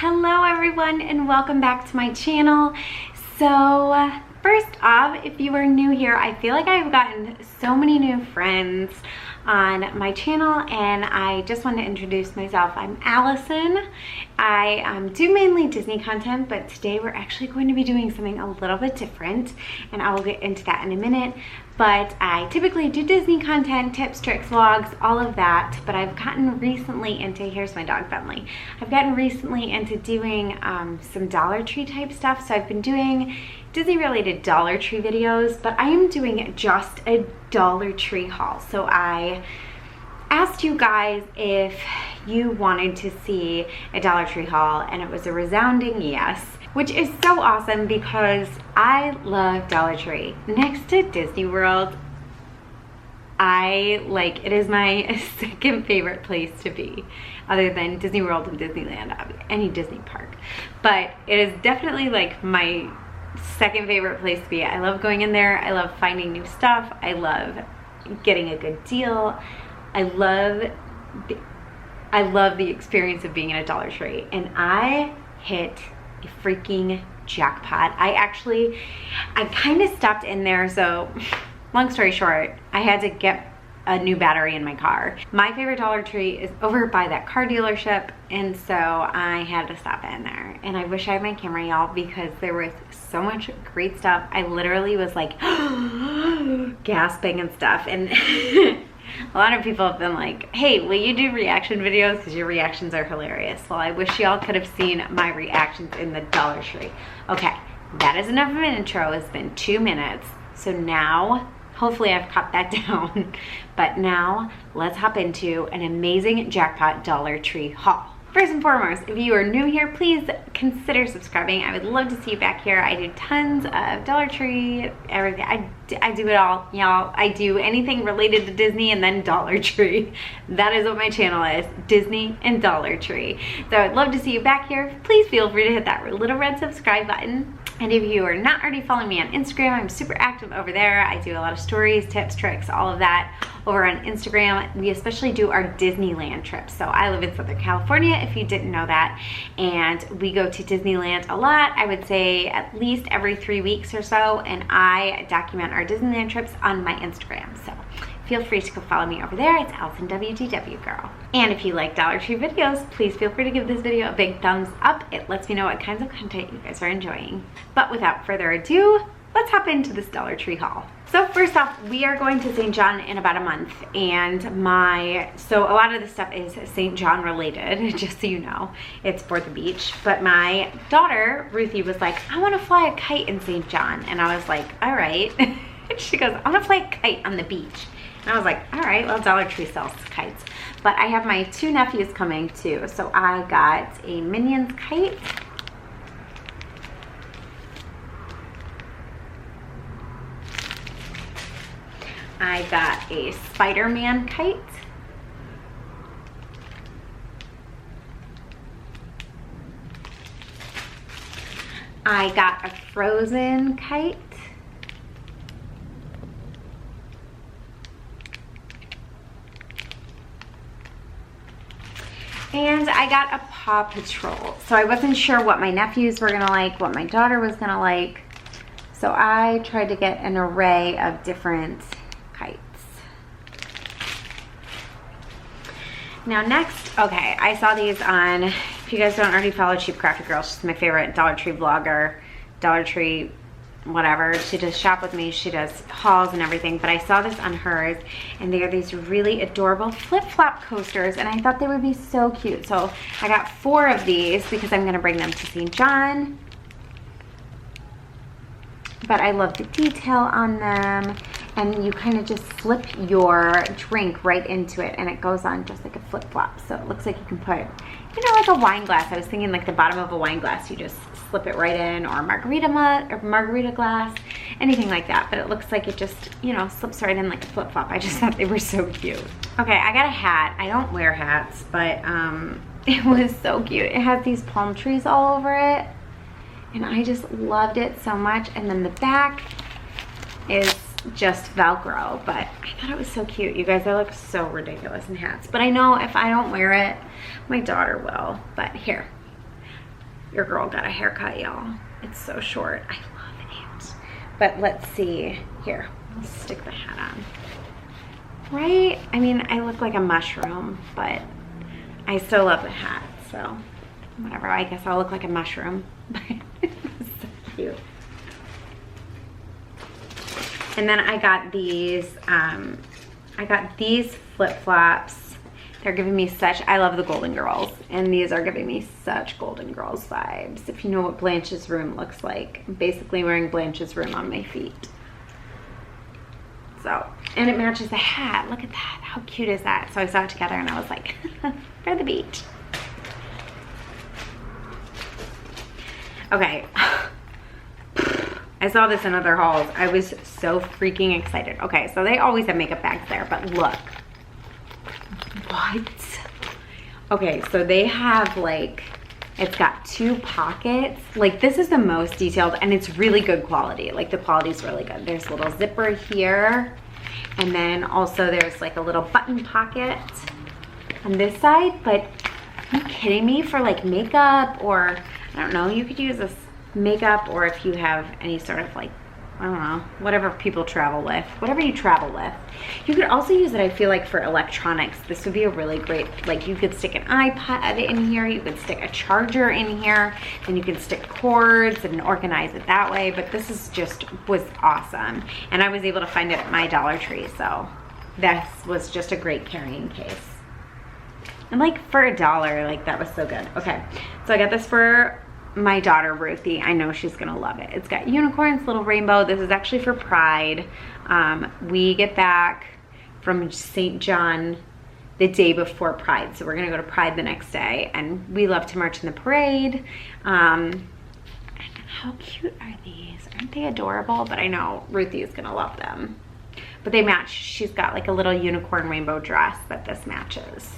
Hello everyone and welcome back to my channel. So first off, if you are new here, I feel like I've gotten so many new friends on my channel and I just want to introduce myself. I'm Allison. I do mainly Disney content, but today we're actually going to be doing something a little bit different and I will get into that in a minute. But I typically do Disney content, tips, tricks, vlogs, all of that. But I've gotten recently into, here's my dog Bentley. I've gotten recently into doing some Dollar Tree type stuff. So I've been doing Disney related Dollar Tree videos, but I am doing just a Dollar Tree haul. So I asked you guys if you wanted to see a Dollar Tree haul and it was a resounding yes, which is so awesome because I love Dollar Tree. Next to Disney World, it is my second favorite place to be other than Disney World and Disneyland, any Disney park. But it is definitely like my second favorite place to be. I love going in there. I love finding new stuff. I love getting a good deal. I love the experience of being in a Dollar Tree, and I hit a freaking jackpot. I kind of stopped in there, so long story short, I had to get a new battery in my car. My favorite Dollar Tree is over by that car dealership, and so I had to stop in there. And I wish I had my camera, y'all, because there was so much great stuff. I literally was like gasping and stuff, and a lot of people have been like, hey, will you do reaction videos? Because your reactions are hilarious. Well, I wish y'all could have seen my reactions in the Dollar Tree. Okay, that is enough of an intro. It's been 2 minutes. So now, hopefully I've cut that down. But now, let's hop into an amazing jackpot Dollar Tree haul. First and foremost, if you are new here, please consider subscribing. I would love to see you back here. I do tons of Dollar Tree, everything. I do it all, y'all. I do anything related to Disney and then Dollar Tree. That is what my channel is, Disney and Dollar Tree. So I'd love to see you back here. Please feel free to hit that little red subscribe button. And if you are not already following me on Instagram, I'm super active over there. I do a lot of stories, tips, tricks, all of that over on Instagram. We especially do our Disneyland trips. So I live in Southern California, if you didn't know that. And we go to Disneyland a lot. I would say at least every 3 weeks or so. And I document our Disneyland trips on my Instagram. So feel free to go follow me over there. It's Allison Wdwgirl. And if you like Dollar Tree videos, please feel free to give this video a big thumbs up. It lets me know what kinds of content you guys are enjoying. But without further ado, let's hop into this Dollar Tree haul. So first off, we are going to St. John in about a month, and so a lot of this stuff is St. John related, just so you know. It's for the beach. But my daughter, Ruthie, was like, I want to fly a kite in St. John. And I was like, all right. She goes, I want to fly a kite on the beach. And I was like, all right, well, Dollar Tree sells kites. But I have my 2 nephews coming too. So I got a Minions kite. I got a Spider-Man kite. I got a Frozen kite. And I got a Paw Patrol. So I wasn't sure what my nephews were gonna like, what my daughter was gonna like. So I tried to get an array of different kites. Now next, okay, I saw these on, if you guys don't already follow Cheap Crafty Girl, she's my favorite Dollar Tree vlogger, Dollar Tree whatever. She does shop with me, she does hauls and everything, but I saw this on hers, and they are these really adorable flip-flop coasters, and I thought they would be so cute. So I got 4 of these because I'm gonna bring them to St. John. But I love the detail on them, and you kind of just slip your drink right into it, and it goes on just like a flip-flop. So it looks like you can put, you know, like a wine glass. I was thinking like the bottom of a wine glass, you just slip it right in, or a margarita glass, anything like that. But it looks like it just, you know, slips right in like a flip-flop. I just thought they were so cute. Okay, I got a hat. I don't wear hats, but it was so cute. It has these palm trees all over it, and I just loved it so much. And then the back is just Velcro, but I thought it was so cute. You guys, I look so ridiculous in hats, but I know if I don't wear it, my daughter will. But here, Your girl got a haircut, y'all. It's so short. I love it. But let's see. Here, let's stick the hat on. Right? I mean, I look like a mushroom, but I still love the hat, so whatever. I guess I'll look like a mushroom. It's so cute. And then I got these flip-flops. They're giving me such, I love the Golden Girls, and these are giving me such Golden Girls vibes. If you know what Blanche's room looks like, I'm basically wearing Blanche's room on my feet. So, and it matches the hat. Look at that. How cute is that? So I saw it together and I was like, for the beach. Okay. I saw this in other hauls. I was so freaking excited. Okay, so they always have makeup bags there, but look. What? Okay, so they have like, it's got 2 pockets. Like, this is the most detailed, and it's really good quality. Like, the quality's really good. There's a little zipper here, and then also there's like a little button pocket on this side. But are you kidding me? For like makeup, or I don't know, you could use this makeup, or if you have any sort of like, I don't know, whatever people travel with, whatever you travel with. You could also use it, I feel like, for electronics. This would be a really great, like, you could stick an iPad in here, you could stick a charger in here, and you can stick cords and organize it that way. But this is just, was awesome. And I was able to find it at my Dollar Tree, so this was just a great carrying case. And like, for $1, like, that was so good. Okay, so I got this for my daughter Ruthie. I know she's gonna love it. It's got unicorns, little rainbow. This is actually for Pride. We get back from St. John the day before Pride, so we're gonna go to Pride the next day, and we love to march in the parade. And how cute are these? Aren't they adorable? But I know Ruthie is gonna love them. But they match. She's got like a little unicorn rainbow dress that this matches.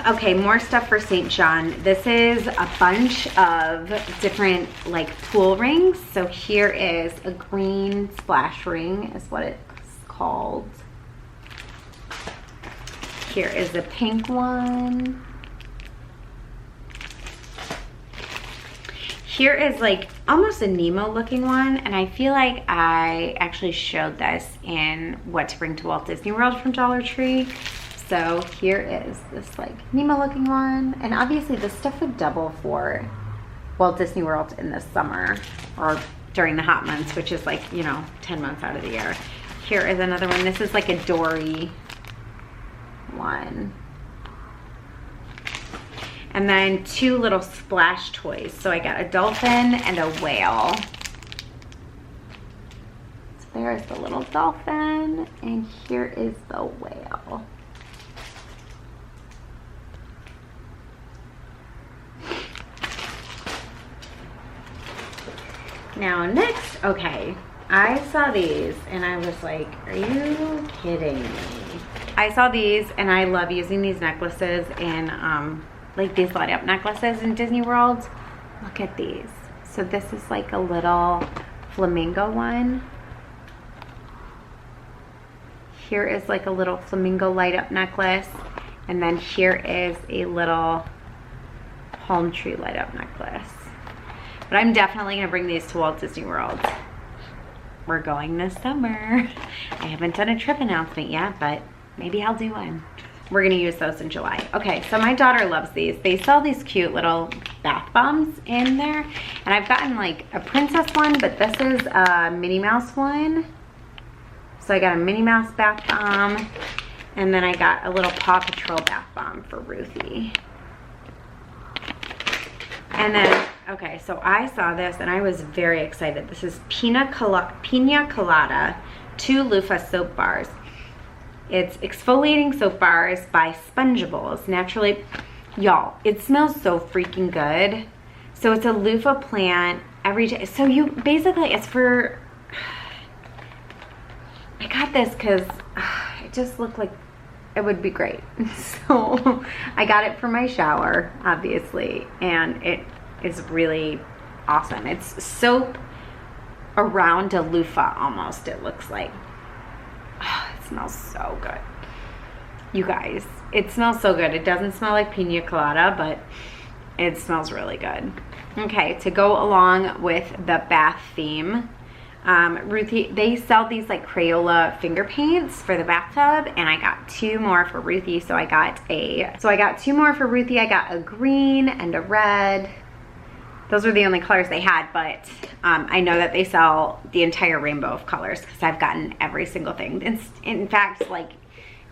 Okay, more stuff for St. John. This is a bunch of different like pool rings. So here is a green splash ring is what it's called. Here is a pink one. Here is like almost a Nemo looking one, and I feel like I actually showed this in What to Bring to Walt Disney World from Dollar Tree. So here is this like Nemo looking one, and obviously this stuff would double for Walt Disney World in the summer or during the hot months, which is like, you know, 10 months out of the year. Here is another one. This is like a Dory one. And then 2 little splash toys. So I got a dolphin and a whale. So there's the little dolphin, and here is the whale. Now next, okay, I saw these and I was like, are you kidding me? I saw these and I love using these necklaces and like these light up necklaces in Disney World. Look at these. So this is like a little flamingo one. Here is like a little flamingo light up necklace. And then here is a little palm tree light up necklace. But I'm definitely gonna bring these to Walt Disney World. We're going this summer. I haven't done a trip announcement yet, but maybe I'll do one. We're gonna use those in July. Okay, so my daughter loves these. They sell these cute little bath bombs in there. And I've gotten like a princess one, but this is a Minnie Mouse one. So I got a Minnie Mouse bath bomb. And then I got a little Paw Patrol bath bomb for Ruthie. And then, okay, so I saw this and I was very excited. This is Pina Colada 2 loofah soap bars. It's exfoliating soap bars by Spongeables. Naturally, y'all, it smells so freaking good. So it's a loofah plant every day. So you basically, it's for, I got this because it just looked like it would be great. So I got it for my shower, obviously, and it is really awesome. It's soap around a loofah almost, it looks like. Oh, it smells so good. You guys, it smells so good. It doesn't smell like pina colada, but it smells really good. Okay, to go along with the bath theme, Ruthie, they sell these like Crayola finger paints for the bathtub, and I got 2 more for Ruthie. So I got 2 more for Ruthie. I got a green and a red. Those were the only colors they had, but I know that they sell the entire rainbow of colors because I've gotten every single thing. In fact, like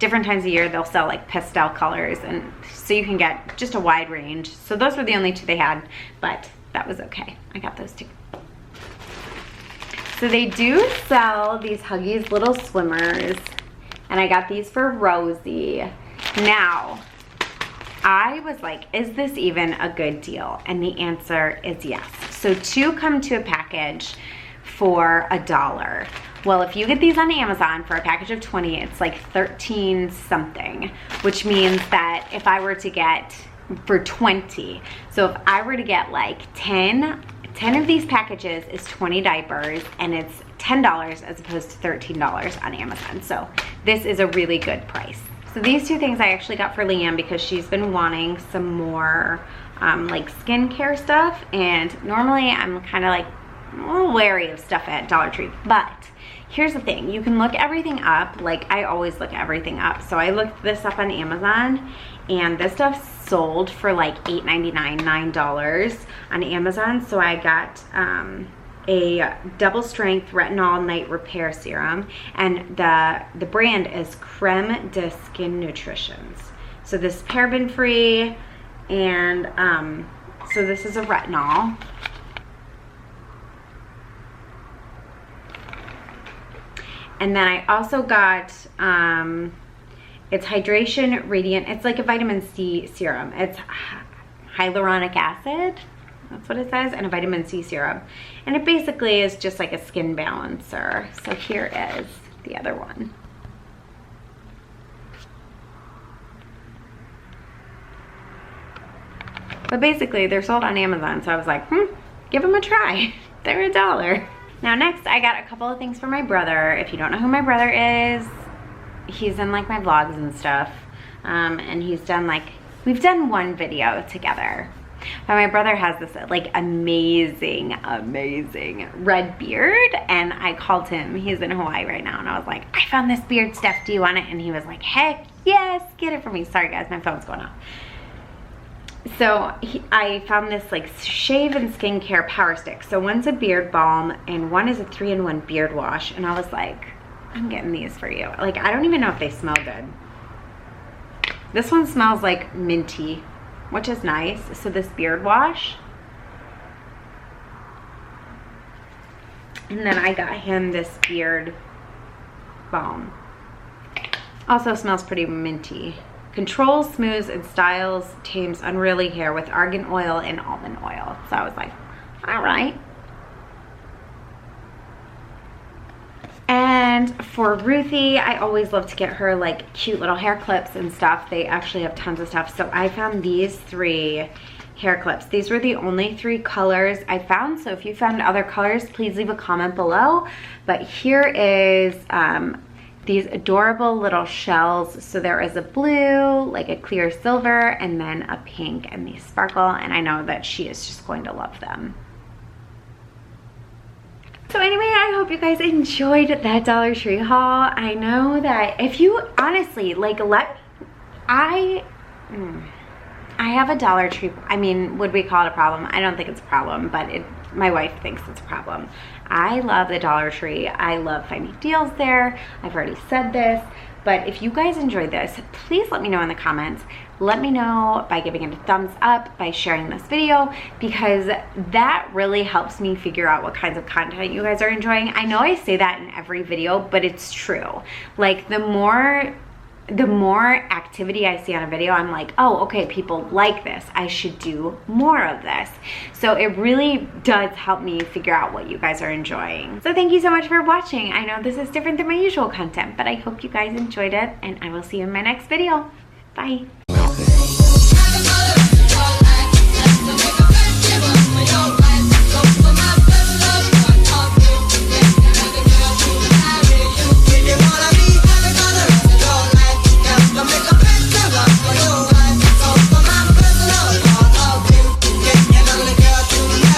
different times of year, they'll sell like pastel colors, and so you can get just a wide range. So those were the only 2 they had, but that was okay. I got those 2. So they do sell these Huggies little swimmers, and I got these for Rosie. Now, I was like, is this even a good deal? And the answer is yes. So 2 come to a package for $1. Well, if you get these on Amazon for a package of 20, it's like 13 something, which means that if I were to get for 20, so if I were to get like 10 of these packages is 20 diapers, and it's $10 as opposed to $13 on Amazon. So this is a really good price. So these 2 things I actually got for Leanne because she's been wanting some more like skincare stuff, and normally I'm kind of like a little wary of stuff at Dollar Tree, but here's the thing, you can look everything up. Like I always look everything up. So I looked this up on Amazon, and this stuff sold for like $8.99, $9 on Amazon. So I got a double strength retinol night repair serum, and the brand is Creme de Skin Nutritions. So this is paraben free, and so this is a retinol. And then I also got it's Hydration Radiant. It's like a vitamin C serum. It's hyaluronic acid, that's what it says, and a vitamin C serum. And it basically is just like a skin balancer. So here is the other one. But basically they're sold on Amazon, so I was like, give them a try. They're $1. Now next, I got a couple of things for my brother. If you don't know who my brother is, he's in like my vlogs and stuff. And he's done like, we've done one video together. But my brother has this like amazing red beard, and I called him. He's in Hawaii right now, and I was like, I found this beard stuff. Do you want it? And he was like, heck yes, get it for me. Sorry guys, my phone's going off. So I found this like shave and skincare power stick. So one's a beard balm and one is a 3-in-1 beard wash. And I was like, I'm getting these for you. Like, I don't even know if they smell good. This one smells like minty, which is nice. So this beard wash. And then I got him this beard balm. Also smells pretty minty. Controls, smooths, and styles tames unruly hair with argan oil and almond oil. So I was like, all right. And for Ruthie, I always love to get her like cute little hair clips and stuff. They actually have tons of stuff. So I found these 3 hair clips. These were the only 3 colors I found. So if you found other colors, please leave a comment below. But here is these adorable little shells. So there is a blue, like a clear silver, and then a pink, and these sparkle, and I know that she is just going to love them. So anyway, I hope you guys enjoyed that Dollar Tree haul. I know that if you honestly like I have a Dollar Tree, I mean, would we call it a problem? I don't think it's a problem, but my wife thinks it's a problem. I love the Dollar Tree. I love finding deals there. I've already said this, but if you guys enjoyed this, please let me know in the comments. Let me know by giving it a thumbs up, by sharing this video, because that really helps me figure out what kinds of content you guys are enjoying. I know I say that in every video, but it's true. Like the more activity I see on a video, I'm like, oh, okay, people like this. I should do more of this. So it really does help me figure out what you guys are enjoying. So thank you so much for watching. I know this is different than my usual content, but I hope you guys enjoyed it, and I will see you in my next video. Bye.